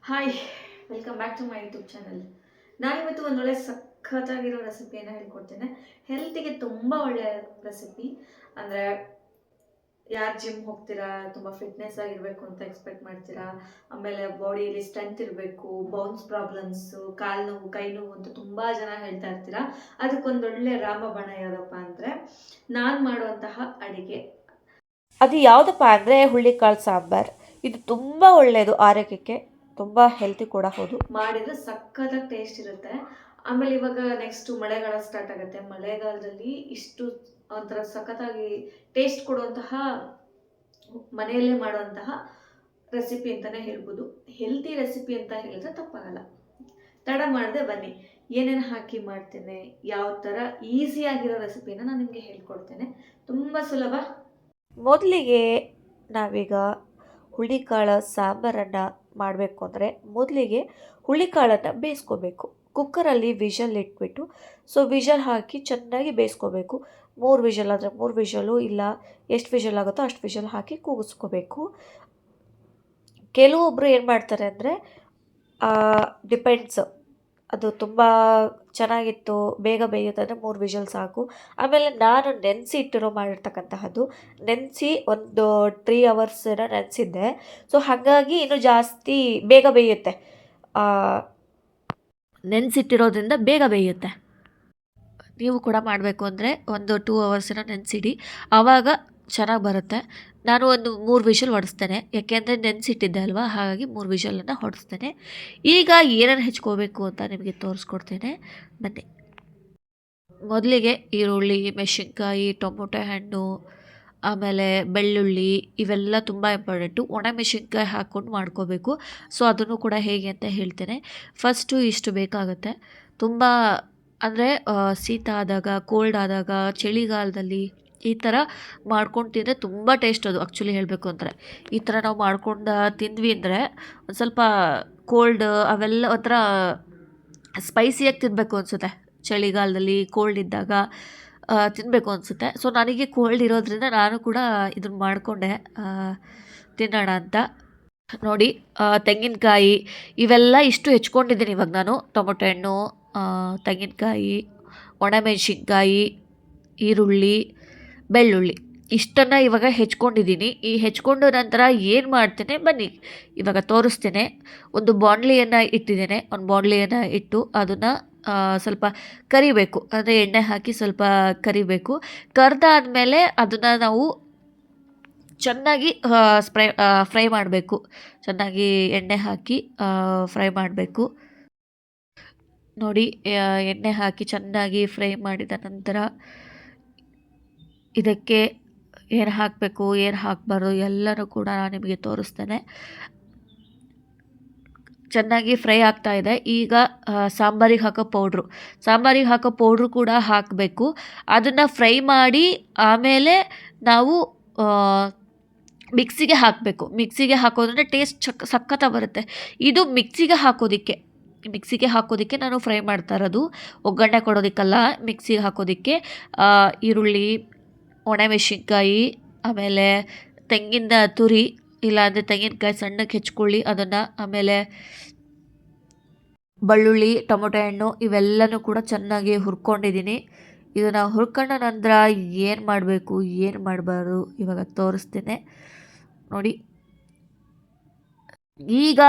Hi, welcome back to my YouTube channel. ನಾನಿವತ್ತು ಒಂದೊಳ್ಳೆ ಸಖತ್ತಾಗಿರೋ ರೆಸಿಪಿಯನ್ನು ಹೇಳ್ಕೊಡ್ತೇನೆ. ಹೆಲ್ತಿಗೆ ತುಂಬ ಒಳ್ಳೆಯ ರೆಸಿಪಿ. ಅಂದರೆ ಯಾರು ಜಿಮ್ ಹೋಗ್ತೀರಾ, ತುಂಬ ಫಿಟ್ನೆಸ್ ಆಗಿರಬೇಕು ಅಂತ ಎಕ್ಸ್ಪೆಕ್ಟ್ ಮಾಡ್ತೀರಾ, ಆಮೇಲೆ ಬಾಡಿಯಲ್ಲಿ ಸ್ಟ್ರೆಂತ್ ಇರಬೇಕು, ಬೌನ್ಸ್ ಪ್ರಾಬ್ಲಮ್ಸು, ಕಾಲು ನೋವು, ಕೈ ನೋವು ಅಂತ ತುಂಬ ಜನ ಹೇಳ್ತಾ ಇರ್ತೀರಾ. ಅದಕ್ಕೊಂದೊಳ್ಳೆ ರಾಮಬಾಣ ಯಾವುದಪ್ಪ ಅಂದರೆ ನಾನು ಮಾಡುವಂತಹ ಅಡಿಗೆ. ಅದು ಯಾವುದಪ್ಪ ಅಂದರೆ ಹುಳ್ಳಿಕಾಳು ಸಾಂಬಾರು. ಇದು ತುಂಬ ಒಳ್ಳೆಯದು ಆರೋಗ್ಯಕ್ಕೆ, ತುಂಬ ಹೆಲ್ತಿ ಕೂಡ ಹೌದು. ಮಾಡಿದ್ರೆ ಸಖತ್ತಾಗಿ ಟೇಸ್ಟ್ ಇರುತ್ತೆ. ಆಮೇಲೆ ಇವಾಗ ನೆಕ್ಸ್ಟ್ ಮಳೆಗಾಲ ಸ್ಟಾರ್ಟ್ ಆಗುತ್ತೆ. ಮಳೆಗಾಲದಲ್ಲಿ ಇಷ್ಟು ಒಂಥರ ಸಖತ್ತಾಗಿ ಟೇಸ್ಟ್ ಕೊಡುವಂತಹ ಮನೆಯಲ್ಲೇ ಮಾಡುವಂತಹ ರೆಸಿಪಿ ಅಂತಲೇ ಹೇಳ್ಬೋದು. ಹೆಲ್ತಿ ರೆಸಿಪಿ ಅಂತ ಹೇಳಿದ್ರೆ ತಪ್ಪಾಗಲ್ಲ. ತಡ ಮಾಡದೆ ಬನ್ನಿ, ಏನೇನು ಹಾಕಿ ಮಾಡ್ತೇನೆ, ಯಾವ ಥರ ಈಸಿಯಾಗಿರೋ ರೆಸಿಪಿನ ನಾನು ನಿಮಗೆ ಹೇಳ್ಕೊಡ್ತೇನೆ. ತುಂಬ ಸುಲಭ. ಮೊದಲಿಗೆ ನಾವೀಗ ಹುಳ್ಳಿಕಾಳು ಸಾಂಬಾರನ್ನು ಮಾಡಬೇಕು ಅಂದರೆ ಮೊದಲಿಗೆ ಹುಳ್ಳಿಕಾಳನ್ನು ಬೇಯಿಸ್ಕೋಬೇಕು. ಕುಕ್ಕರಲ್ಲಿ ವಿಷಲ್ ಇಟ್ಬಿಟ್ಟು ವಿಷಲ್ ಹಾಕಿ ಚೆನ್ನಾಗಿ ಬೇಯಿಸ್ಕೋಬೇಕು. 3 ವಿಷಲ್ ಆದರೆ 3 ವಿಷಲು, ಇಲ್ಲ ಎಷ್ಟು ವಿಷಲ್ ಆಗುತ್ತೋ ಅಷ್ಟು ವಿಷಲ್ ಹಾಕಿ ಕೂಗಿಸ್ಕೋಬೇಕು. ಕೆಲವೊಬ್ಬರು ಏನು ಮಾಡ್ತಾರೆ ಅಂದರೆ ಡಿಪೆಂಡ್ಸ್, ಅದು ತುಂಬ ಚೆನ್ನಾಗಿತ್ತು, ಬೇಗ ಬೇಯುತ್ತೆ ಅಂದರೆ 3 ವಿಷಲ್ ಸಾಕು. ಆಮೇಲೆ ನಾನು ನೆನೆಸಿ ಇಟ್ಟಿರೋ ಮಾಡಿರ್ತಕ್ಕಂತಹದ್ದು, ನೆನೆಸಿ ಒಂದು 3 ಅವರ್ಸ್ ಏನೋ ನೆನೆಸಿದ್ದೆ. ಹಾಗಾಗಿ ಇನ್ನೂ ಜಾಸ್ತಿ ಬೇಗ ಬೇಯುತ್ತೆ. ನೆನೆಸಿಟ್ಟಿರೋದ್ರಿಂದ ಬೇಗ ಬೇಯುತ್ತೆ. ನೀವು ಕೂಡ ಮಾಡಬೇಕು ಅಂದರೆ ಒಂದು 2 ಅವರ್ಸ್ ಏನೋ ನೆನೆಸಿಡಿ, ಆವಾಗ ಚೆನ್ನಾಗಿ ಬರುತ್ತೆ. ನಾನು ಒಂದು 3 ವಿಷಲ್ ಹೊಡೆಸ್ತೇನೆ, ಯಾಕೆಂದರೆ ನೆನೆಸಿಟ್ಟಿದ್ದೆ ಅಲ್ವಾ, ಹಾಗಾಗಿ 3 ವಿಷಲನ್ನು ಹೊಡೆಸ್ತೇನೆ. ಈಗ ಏನೇನು ಹೆಚ್ಕೋಬೇಕು ಅಂತ ನಿಮಗೆ ತೋರಿಸ್ಕೊಡ್ತೇನೆ ಬನ್ನಿ. ಮೊದಲಿಗೆ ಈರುಳ್ಳಿ, ಮೆಣಸಿನ್ಕಾಯಿ, ಟೊಮೊಟೊ ಹಣ್ಣು, ಆಮೇಲೆ ಬೆಳ್ಳುಳ್ಳಿ, ಇವೆಲ್ಲ ತುಂಬ ಇಂಪಾರ್ಟೆಂಟು. ಒಣಮೆಣಸಿನ್ಕಾಯಿ ಹಾಕ್ಕೊಂಡು ಮಾಡ್ಕೋಬೇಕು. ಅದನ್ನು ಕೂಡ ಹೇಗೆ ಅಂತ ಹೇಳ್ತೇನೆ. ಫಸ್ಟು ಇಷ್ಟು ಬೇಕಾಗುತ್ತೆ. ತುಂಬ ಅಂದರೆ ಶೀತ ಆದಾಗ, ಕೋಲ್ಡ್ ಆದಾಗ, ಚಳಿಗಾಲದಲ್ಲಿ ಈ ಥರ ಮಾಡ್ಕೊಂಡು ತಿಂದರೆ ತುಂಬ ಟೇಸ್ಟ್. ಅದು ಆ್ಯಕ್ಚುಲಿ ಹೇಳಬೇಕು ಅಂದರೆ ಈ ಥರ ನಾವು ಮಾಡ್ಕೊಂಡು ತಿಂದ್ವಿ ಅಂದರೆ ಒಂದು ಸ್ವಲ್ಪ ಕೋಲ್ಡ್ ಅವೆಲ್ಲ ಒಂಥರ ಸ್ಪೈಸಿಯಾಗಿ ತಿನ್ನಬೇಕು ಅನಿಸುತ್ತೆ. ಚಳಿಗಾಲದಲ್ಲಿ ಕೋಲ್ಡ್ ಇದ್ದಾಗ ತಿನ್ನಬೇಕು ಅನಿಸುತ್ತೆ. ನನಗೆ ಕೋಲ್ಡ್ ಇರೋದ್ರಿಂದ ನಾನು ಕೂಡ ಇದನ್ನು ಮಾಡಿಕೊಂಡೆ ತಿನ್ನೋಣ ಅಂತ. ನೋಡಿ, ತೆಂಗಿನಕಾಯಿ ಇವೆಲ್ಲ ಇಷ್ಟು ಹೆಚ್ಕೊಂಡಿದ್ದೀನಿ ಇವಾಗ ನಾನು. ಟೊಮೊಟೊ ಹಣ್ಣು, ತೆಂಗಿನಕಾಯಿ, ಒಣಮೆಣಸಿನ್ಕಾಯಿ, ಈರುಳ್ಳಿ, ಬೆಳ್ಳುಳ್ಳಿ ಇಷ್ಟನ್ನು ಇವಾಗ ಹೆಚ್ಕೊಂಡಿದ್ದೀನಿ. ಈ ಹೆಚ್ಕೊಂಡು ನಂತರ ಏನು ಮಾಡ್ತೇನೆ ಬನ್ನಿ ಇವಾಗ ತೋರಿಸ್ತೇನೆ. ಒಂದು ಬಾಣಲಿಯನ್ನು ಇಟ್ಟಿದ್ದೇನೆ. ಒಂದು ಬಾಣಲಿಯನ್ನು ಇಟ್ಟು ಅದನ್ನು ಸ್ವಲ್ಪ ಕರಿಬೇಕು, ಅಂದರೆ ಎಣ್ಣೆ ಹಾಕಿ ಸ್ವಲ್ಪ ಕರಿಬೇಕು. ಕರೆದಾದ್ಮೇಲೆ ಅದನ್ನು ನಾವು ಚೆನ್ನಾಗಿ ಫ್ರೈ ಮಾಡಬೇಕು. ಚೆನ್ನಾಗಿ ಎಣ್ಣೆ ಹಾಕಿ ಫ್ರೈ ಮಾಡಬೇಕು. ನೋಡಿ, ಎಣ್ಣೆ ಹಾಕಿ ಚೆನ್ನಾಗಿ ಫ್ರೈ ಮಾಡಿದ ನಂತರ ಇದಕ್ಕೆ ಏನು ಹಾಕಬೇಕು, ಏನು ಹಾಕಬಾರ್ದು ಎಲ್ಲನೂ ಕೂಡ ನಾನು ನಿಮಗೆ ತೋರಿಸ್ತೇನೆ. ಚೆನ್ನಾಗಿ ಫ್ರೈ ಆಗ್ತಾ ಇದೆ. ಈಗ ಸಾಂಬಾರಿಗೆ ಹಾಕೋ ಪೌಡ್ರು ಕೂಡ ಹಾಕಬೇಕು. ಅದನ್ನು ಫ್ರೈ ಮಾಡಿ ಆಮೇಲೆ ನಾವು ಮಿಕ್ಸಿಗೆ ಹಾಕಬೇಕು. ಮಿಕ್ಸಿಗೆ ಹಾಕೋದ್ರಿಂದ ಟೇಸ್ಟ್ ಸಖತ್ತಾಗಿ ಬರುತ್ತೆ. ಇದು ಮಿಕ್ಸಿಗೆ ಹಾಕೋದಕ್ಕೆ ನಾನು ಫ್ರೈ ಮಾಡ್ತಾ ಇರೋದು, ಒಗ್ಗರಣೆ ಕೊಡೋದಕ್ಕಲ್ಲ, ಮಿಕ್ಸಿಗೆ ಹಾಕೋದಕ್ಕೆ. ಈರುಳ್ಳಿ, ಒಣಮೆಣಸಿನ್ಕಾಯಿ, ಆಮೇಲೆ ತೆಂಗಿನ ತುರಿ, ಇಲ್ಲಾಂದರೆ ತೆಂಗಿನಕಾಯಿ ಸಣ್ಣಕ್ಕೆ ಹೆಚ್ಕೊಳ್ಳಿ ಅದನ್ನು, ಆಮೇಲೆ ಬೆಳ್ಳುಳ್ಳಿ, ಟೊಮೊಟೊ ಹಣ್ಣು ಇವೆಲ್ಲನೂ ಕೂಡ ಚೆನ್ನಾಗಿ ಹುರ್ಕೊಂಡಿದ್ದೀನಿ. ಇದನ್ನು ಹುರ್ಕೊಂಡ ನಂತರ ಏನು ಮಾಡಬೇಕು, ಏನು ಮಾಡಬಾರ್ದು ಇವಾಗ ತೋರಿಸ್ತೇನೆ ನೋಡಿ. ಈಗ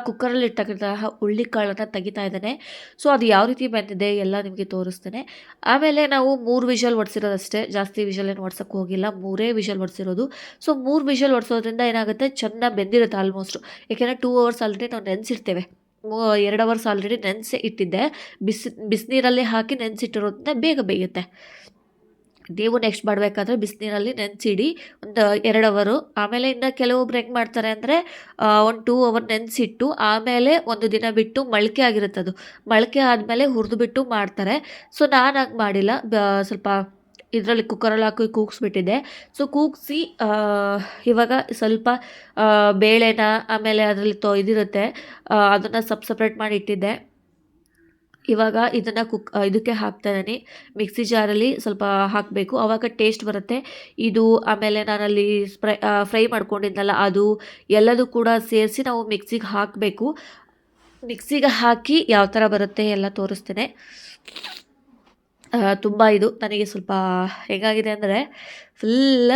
ಕುಕ್ಕರಲ್ಲಿ ಇರ್ತಕ್ಕಂತಹ ಹುಳ್ಳಿಕಾಳನ್ನು ತೆಗಿತಾ ಇದ್ದೇನೆ. ಅದು ಯಾವ ರೀತಿ ಬಂದಿದೆ ಎಲ್ಲ ನಿಮಗೆ ತೋರಿಸ್ತೇನೆ. ಆಮೇಲೆ ನಾವು 3 ವಿಷಲ್ ಹೊಡ್ಸಿರೋದಷ್ಟೇ, ಜಾಸ್ತಿ ವಿಷಲ್ ಏನು ಹೊಡ್ಸೋಕ್ಕೆ ಹೋಗಿಲ್ಲ. 3 ವಿಷಲ್ ಹೊಡ್ಸಿರೋದು. 3 ವಿಷಲ್ ಹೊಡ್ಸೋದ್ರಿಂದ ಏನಾಗುತ್ತೆ, ಚೆನ್ನಾಗಿ ಬೆಂದಿರುತ್ತೆ ಆಲ್ಮೋಸ್ಟು. ಯಾಕೆಂದರೆ 2 ಅವರ್ಸ್ ಆಲ್ರೆಡಿ ನಾವು ನೆನೆಸಿರ್ತೇವೆ. 2 ಅವರ್ಸ್ ಆಲ್ರೆಡಿ ನೆನೆಸಿ ಇಟ್ಟಿದ್ದೆ. ಬಿಸಿನೀರಲ್ಲಿ ಹಾಕಿ ನೆನೆಸಿಟ್ಟಿರೋದ್ರಿಂದ ಬೇಗ ಬೇಯುತ್ತೆ. ನೀವು ನೆಕ್ಸ್ಟ್ ಮಾಡಬೇಕಾದ್ರೆ ಬಿಸಿನೀರಲ್ಲಿ ನೆನೆಸಿಡಿ ಒಂದು 2 ಅವರು. ಆಮೇಲೆ ಇನ್ನು ಕೆಲವೊಬ್ರು ಹೆಂಗೆ ಮಾಡ್ತಾರೆ ಅಂದರೆ ಒಂದು 2 ಅವರ್ ನೆನೆಸಿಟ್ಟು ಆಮೇಲೆ ಒಂದು ದಿನ ಬಿಟ್ಟು ಮೊಳಕೆ ಆಗಿರುತ್ತೆ, ಅದು ಮೊಳಕೆ ಆದಮೇಲೆ ಹುರಿದುಬಿಟ್ಟು ಮಾಡ್ತಾರೆ. ನಾನು ಹಂಗೆ ಮಾಡಿಲ್ಲ. ಸ್ವಲ್ಪ ಇದರಲ್ಲಿ ಕುಕ್ಕರಲ್ಲಿ ಹಾಕಿ ಕೂಗಿಸ್ಬಿಟ್ಟಿದ್ದೆ. ಕೂಗಿಸಿ ಇವಾಗ ಸ್ವಲ್ಪ ಬೇಳೆನ, ಆಮೇಲೆ ಅದರಲ್ಲಿ ಇದಿರುತ್ತೆ, ಅದನ್ನು ಸಪ್ರೇಟ್ ಮಾಡಿ ಇಟ್ಟಿದ್ದೆ. ಇವಾಗ ಇದನ್ನು ಇದಕ್ಕೆ ಹಾಕ್ತಾ ಇದ್ದೀನಿ. ಮಿಕ್ಸಿ ಜಾರಲ್ಲಿ ಸ್ವಲ್ಪ ಹಾಕಬೇಕು, ಆವಾಗ ಟೇಸ್ಟ್ ಬರುತ್ತೆ. ಇದು ಆಮೇಲೆ ನಾನಲ್ಲಿ ಫ್ರೈ ಮಾಡ್ಕೊಂಡಿದ್ನಲ್ಲ ಅದು ಎಲ್ಲದೂ ಕೂಡ ಸೇರಿಸಿ ನಾವು ಮಿಕ್ಸಿಗೆ ಹಾಕಬೇಕು. ಮಿಕ್ಸಿಗೆ ಹಾಕಿ ಯಾವ ಥರ ಬರುತ್ತೆ ಎಲ್ಲ ತೋರಿಸ್ತೇನೆ. ತುಂಬ ಇದು ನನಗೆ ಸ್ವಲ್ಪ ಹೇಗಾಗಿದೆ ಅಂದರೆ ಫುಲ್ಲ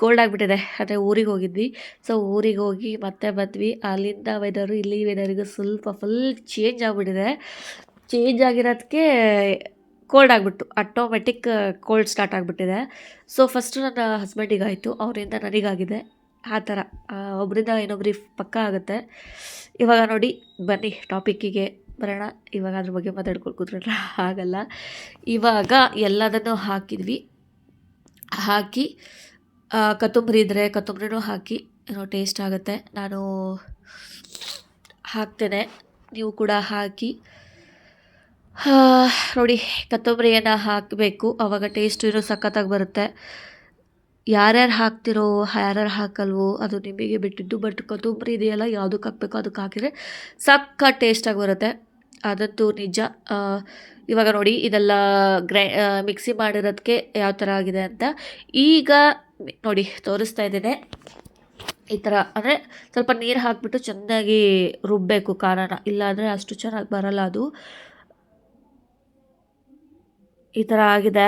ಕೋಲ್ಡ್ ಆಗಿಬಿಟ್ಟಿದೆ. ಅಂದರೆ ಊರಿಗೆ ಹೋಗಿದ್ವಿ. ಸೊ ಊರಿಗೆ ಹೋಗಿ ಮತ್ತೆ ಬಂದ್ವಿ. ಅಲ್ಲಿಂದ ವೆದರು ಇಲ್ಲಿ ವೆದರಿಗೂ ಸ್ವಲ್ಪ ಫುಲ್ ಚೇಂಜ್ ಆಗಿಬಿಟ್ಟಿದೆ. ಚೇಂಜ್ ಆಗಿರೋದಕ್ಕೆ ಕೋಲ್ಡ್ ಆಗಿಬಿಟ್ಟು ಆಟೋಮೆಟಿಕ್ ಕೋಲ್ಡ್ ಸ್ಟಾರ್ಟ್ ಆಗಿಬಿಟ್ಟಿದೆ. ಸೊ ಫಸ್ಟು ನನ್ನ ಹಸ್ಬೆಂಡಿಗಾಯಿತು, ಅವರಿಂದ ನನಗಾಗಿದೆ. ಆ ಥರ ಒಬ್ಬರಿಂದ ಇನ್ನೊಬ್ರಿಗೆ ಪಕ್ಕ ಆಗುತ್ತೆ. ಇವಾಗ ನೋಡಿ ಬನ್ನಿ ಟಾಪಿಕ್ಕಿಗೆ ಬರೋಣ. ಇವಾಗ ಅದ್ರ ಬಗ್ಗೆ ಮಾತಾಡ್ಕೊಂಡು ಕೂತ್ಕೊಂಡ್ರೆ ಆಗಲ್ಲ. ಇವಾಗ ಎಲ್ಲದನ್ನು ಹಾಕಿದ್ವಿ. ಹಾಕಿ ಕೊತ್ತಂಬರಿ ಇದ್ದರೆ ಕೊತ್ತಂಬರಿನೂ ಹಾಕಿ ಏನೋ ಟೇಸ್ಟ್ ಆಗುತ್ತೆ. ನಾನು ಹಾಕ್ತೇನೆ, ನೀವು ಕೂಡ ಹಾಕಿ. ನೋಡಿ ಕೊತ್ತಂಬರಿಯನ್ನು ಹಾಕಬೇಕು, ಆವಾಗ ಟೇಸ್ಟು ಇನ್ನೂ ಸಖತ್ತಾಗಿ ಬರುತ್ತೆ. ಯಾರ್ಯಾರು ಹಾಕ್ತಿರೋ ಯಾರ್ಯಾರು ಹಾಕಲ್ವೋ ಅದು ನಿಮಗೆ ಬಿಟ್ಟಿದ್ದು. ಬಟ್ ಕೊತ್ತಂಬರಿ ಇದೆಯಲ್ಲ ಯಾವುದಕ್ಕೆ ಹಾಕಬೇಕು ಅದಕ್ಕೆ ಹಾಕಿದರೆ ಸಖತ್ ಟೇಸ್ಟಾಗಿ ಬರುತ್ತೆ, ಅದಂತೂ ನಿಜ. ಇವಾಗ ನೋಡಿ ಇದೆಲ್ಲ ಮಿಕ್ಸಿ ಮಾಡಿರೋದಕ್ಕೆ ಯಾವ ಥರ ಆಗಿದೆ ಅಂತ ಈಗ ನೋಡಿ ತೋರಿಸ್ತಾ ಇದ್ದೇನೆ. ಈ ಥರ ಅಂದರೆ ಸ್ವಲ್ಪ ನೀರು ಹಾಕಿಬಿಟ್ಟು ಚೆನ್ನಾಗಿ ರುಬ್ಬಬೇಕು ಖಾರನ, ಇಲ್ಲಾಂದರೆ ಅಷ್ಟು ಚೆನ್ನಾಗಿ ಬರಲ್ಲ ಅದು. ಈ ಥರ ಆಗಿದೆ.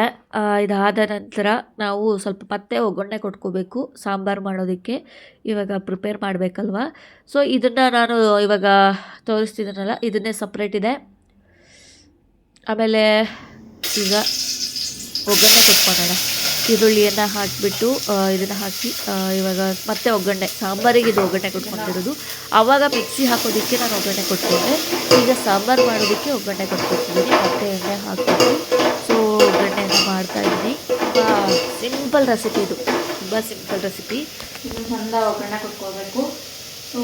ಇದಾದ ನಂತರ ನಾವು ಸ್ವಲ್ಪ ಮತ್ತೆ ಒಗ್ಗರಣೆ ಕೊಟ್ಕೋಬೇಕು ಸಾಂಬಾರು ಮಾಡೋದಕ್ಕೆ. ಇವಾಗ ಪ್ರಿಪೇರ್ ಮಾಡಬೇಕಲ್ವ. ಸೊ ಇದನ್ನು ನಾನು ಇವಾಗ ತೋರಿಸ್ತಿದ್ದೀನಲ್ಲ ಇದನ್ನೇ ಸಪ್ರೇಟ್ ಇದೆ. ಆಮೇಲೆ ಈಗ ಒಗ್ಗರಣೆ ಕೊಟ್ಕೊಳ್ಳೋಣ. ಈರುಳ್ಳಿಯನ್ನು ಹಾಕಿಬಿಟ್ಟು ಇದನ್ನು ಹಾಕಿ ಇವಾಗ ಮತ್ತೆ ಒಗ್ಗರಣೆ, ಸಾಂಬಾರಿಗೆ ಇದು ಒಗ್ಗರಣೆ ಕೊಟ್ಕೊಂಡಿರೋದು. ಆವಾಗ ಮಿಕ್ಸಿ ಹಾಕೋದಕ್ಕೆ ನಾನು ಒಗ್ಗರಣೆ ಕೊಟ್ಕೊಂಡೆ. ಈಗ ಸಾಂಬಾರು ಮಾಡೋದಕ್ಕೆ ಒಗ್ಗರಣೆ ಕೊಟ್ಕೊತಿದ್ದೀನಿ. ಮತ್ತೆ ಎಣ್ಣೆ ಹಾಕ್ಬಿಟ್ಟು ಸೊ ಒಗ್ಗರಣೆಯನ್ನು ಮಾಡ್ತಾಯಿದ್ದೀನಿ. ತುಂಬ ಸಿಂಪಲ್ ರೆಸಿಪಿ ಇದು, ತುಂಬ ಸಿಂಪಲ್ ರೆಸಿಪಿ. ಇದು ಚಂದ ಒಗ್ಗರಣೆ ಕೊಟ್ಕೋಬೇಕು. ಸೊ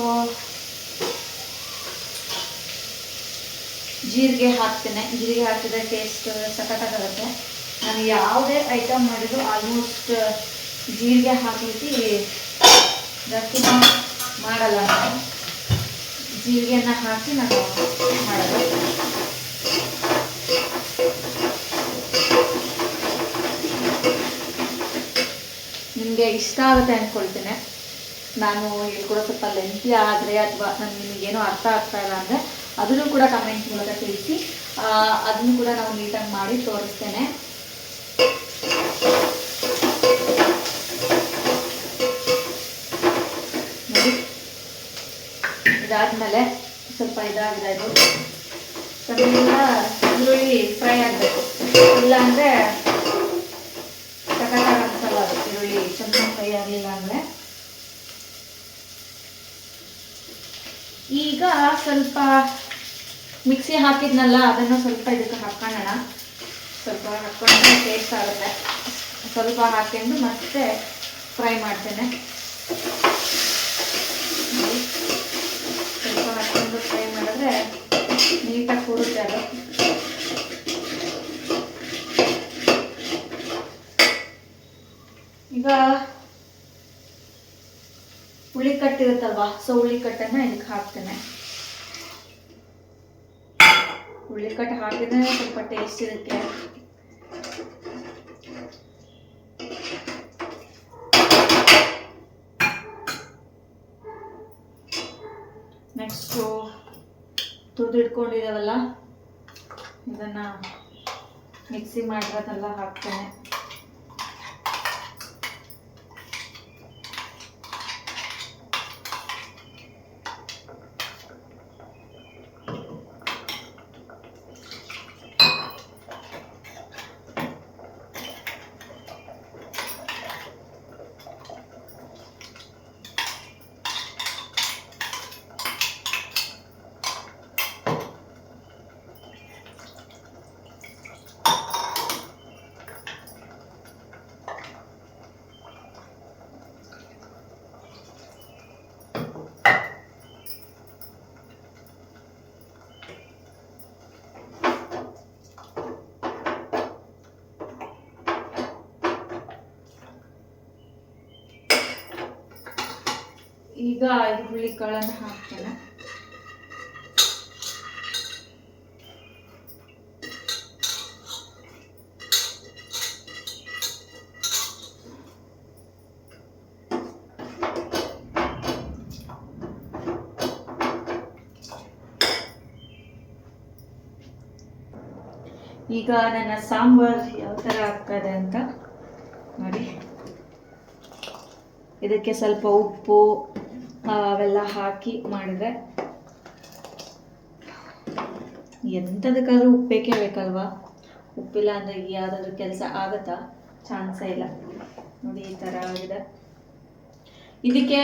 ಜೀರಿಗೆ ಹಾಕ್ತೇನೆ. ಜೀರಿಗೆ ಹಾಕಿದ್ರೆ ಟೇಸ್ಟ್ ಸಖತ್ತಾಗುತ್ತೆ. ನಾನು ಯಾವುದೇ ಐಟಮ್ ಮಾಡಿದ್ರು ಆಲ್ಮೋಸ್ಟ್ ಜೀರಿಗೆ ಹಾಕಲಿಕ್ಕೆ ಜಾಸ್ತಿ ಮಾಡಲ್ಲ. ನಾನು ಜೀರಿಗೆಯನ್ನು ಹಾಕಿ ನಾನು ಮಾಡೋದು. ನಿಮಗೆ ಇಷ್ಟ ಆಗುತ್ತೆ ಅಂದ್ಕೊಳ್ತೇನೆ. ನಾನು ಹೇಳ್ಕೊಡೋ ಸ್ವಲ್ಪ ಲೆಂತಿ ಆದರೆ ಅಥವಾ ನಿಮಗೇನೋ ಅರ್ಥ ಆಗ್ತಾ ಇಲ್ಲ ಅಂದರೆ ಅದನ್ನು ಕೂಡ ಕಮೆಂಟ್ ಮೂಲಕ ತಿಳಿಸಿ. ಅದನ್ನು ಕೂಡ ನಾವು ನೀಟಾಗಿ ಮಾಡಿ ತೋರಿಸ್ತೇನೆ. ನೋಡಿ ಇದಾದಮೇಲೆ ಸ್ವಲ್ಪ ಇದಾಗಿದೆ. ಇದು ಸ್ವಲ್ಪ ಈರುಳ್ಳಿ ಫ್ರೈ ಆಗಬೇಕು, ಇಲ್ಲಾಂದರೆ ಸಖತ್ತಾಗಿ ಅನ್ಸಲ್ಲ ಅದು. ಈರುಳ್ಳಿ ಚೆನ್ನಾಗಿ ಫ್ರೈ ಆಗಲಿಲ್ಲ ಅಂದರೆ. ಈಗ ಸ್ವಲ್ಪ ಮಿಕ್ಸಿ ಹಾಕಿದ್ನಲ್ಲ ಅದನ್ನು ಸ್ವಲ್ಪ ಇದಕ್ಕೆ ಹಾಕೋಣ. ಸ್ವಲ್ಪ ಹಾಕ್ಕೊಂಡ್ರೆ ಟೇಸ್ಟ್ ಆಗುತ್ತೆ. ಸ್ವಲ್ಪ ಹಾಕ್ಕೊಂಡು ಮತ್ತೆ ಫ್ರೈ ಮಾಡ್ತೇನೆ. ಸ್ವಲ್ಪ ಹಾಕ್ಕೊಂಡು ಫ್ರೈ ಮಾಡಿದ್ರೆ ನೀಟಾಗಿ ಕೂರುತ್ತೆ ಅದು. ಈಗ ಹುಳಿಕಟ್ಟಿರುತ್ತಲ್ವಾ, ಸೊ ಹುಳಿಕಟ್ಟನ್ನು ಇದಕ್ಕೆ ಹಾಕ್ತೇನೆ. ಹುಳಿಕಟ್ಟು ಹಾಕಿದ್ರೆ ಸ್ವಲ್ಪ ಟೇಸ್ಟ್ ಇರುತ್ತೆ. ನೆಕ್ಸ್ಟು ತುರಿದಿಟ್ಕೊಂಡಿದ್ದೇವಲ್ಲ ಇದನ್ನು ಮಿಕ್ಸಿ ಮಾಡಿರೋದೆಲ್ಲ ಹಾಕ್ತೇನೆ. ಈಗ ಇದು ಹುಳಿಕಾಳನ್ನು ಹಾಕ್ತೇನೆ. ಈಗ ನನ್ನ ಸಾಂಬಾರ್ ಯಾವ ಥರ ಆಗ್ತದೆ ಅಂತ ನೋಡಿ. ಇದಕ್ಕೆ ಸ್ವಲ್ಪ ಉಪ್ಪು ಅವೆಲ್ಲ ಹಾಕಿ ಮಾಡಿದ್ರೆ ಎಂಥದಕ್ಕಾದ್ರೂ ಉಪ್ಪು ಬೇಕೇ ಬೇಕಲ್ವಾ. ಉಪ್ಪಿಲ್ಲ ಅಂದರೆ ಯಾವುದಾದ್ರೂ ಕೆಲಸ ಆಗುತ್ತಾ? ಚಾನ್ಸೇ ಇಲ್ಲ. ನೋಡಿ ಈ ಥರ ಆಗಿದೆ. ಇದಕ್ಕೆ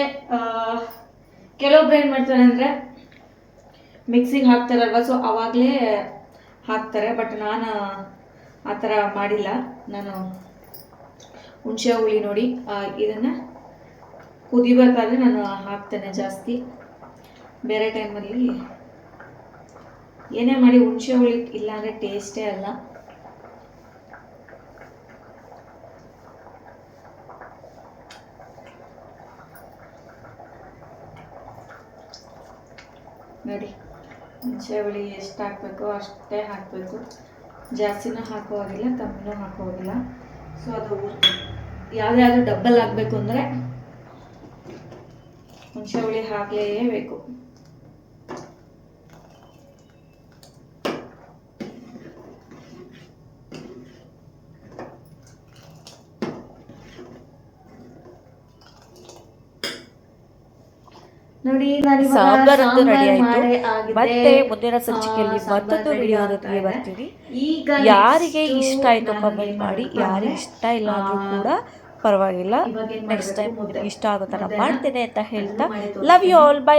ಕೆಲವೊಬ್ರು ಏನು ಮಾಡ್ತಾರೆ ಅಂದರೆ ಮಿಕ್ಸಿಗೆ ಹಾಕ್ತಾರಲ್ವ, ಸೊ ಆವಾಗಲೇ ಹಾಕ್ತಾರೆ. ಬಟ್ ನಾನು ಆ ಥರ ಮಾಡಿಲ್ಲ. ನಾನು ಹುಣಸೆ ಹುಳಿ ನೋಡಿ ಇದನ್ನು ಕುದಿಬೇಕಾದ್ರೆ ನಾನು ಹಾಕ್ತೇನೆ ಜಾಸ್ತಿ. ಬೇರೆ ಟೈಮಲ್ಲಿ ಏನೇ ಮಾಡಿ ಹುಣಸೆ ಹುಳಿ ಇಲ್ಲ ಅಂದರೆ ಟೇಸ್ಟೇ ಅಲ್ಲ. ನೋಡಿ ಹುಣಸೆ ಹುಳಿ ಎಷ್ಟು ಹಾಕಬೇಕು ಅಷ್ಟೇ ಹಾಕಬೇಕು. ಜಾಸ್ತಿನೂ ಹಾಕುವಾಗಿಲ್ಲ, ಕಮ್ಮಿನೂ ಹಾಕುವಾಗಿಲ್ಲ. ಸೊ ಅದು ಯಾವುದಾದ್ರೂ ಡಬ್ಬಲ್ ಆಗಬೇಕು ಅಂದರೆ ಹುಣಸೆ ಹುಳಿ ಹಾಕಲೇಬೇಕು. ನೋಡಿ ಸಾಂಬಾರಂತೂ ರೆಡಿ ಆಯ್ತು. ಮತ್ತೆ ಮುಂದಿನ ಸಂಚಿಕೆಯಲ್ಲಿ ಮತ್ತೊಂದು ವಿಡಿಯೋದೊಂದಿಗೆ ಬರ್ತೀನಿ. ಯಾರಿಗೆ ಇಷ್ಟ ಆಯ್ತು ಕಮೆಂಟ್ ಮಾಡಿ, ಯಾರಿಗೆ ಇಷ್ಟ ಇಲ್ಲ ಅಂದ್ರೂ ಕೂಡ ಪರವಾಗಿಲ್ಲ. ನೆಕ್ಸ್ಟ್ ಟೈಮ್ ಇಷ್ಟ ಆಗೋ ಥರ ಮಾಡ್ತೇನೆ ಅಂತ ಹೇಳ್ತಾ ಲವ್ ಯು ಆಲ್, ಬೈ.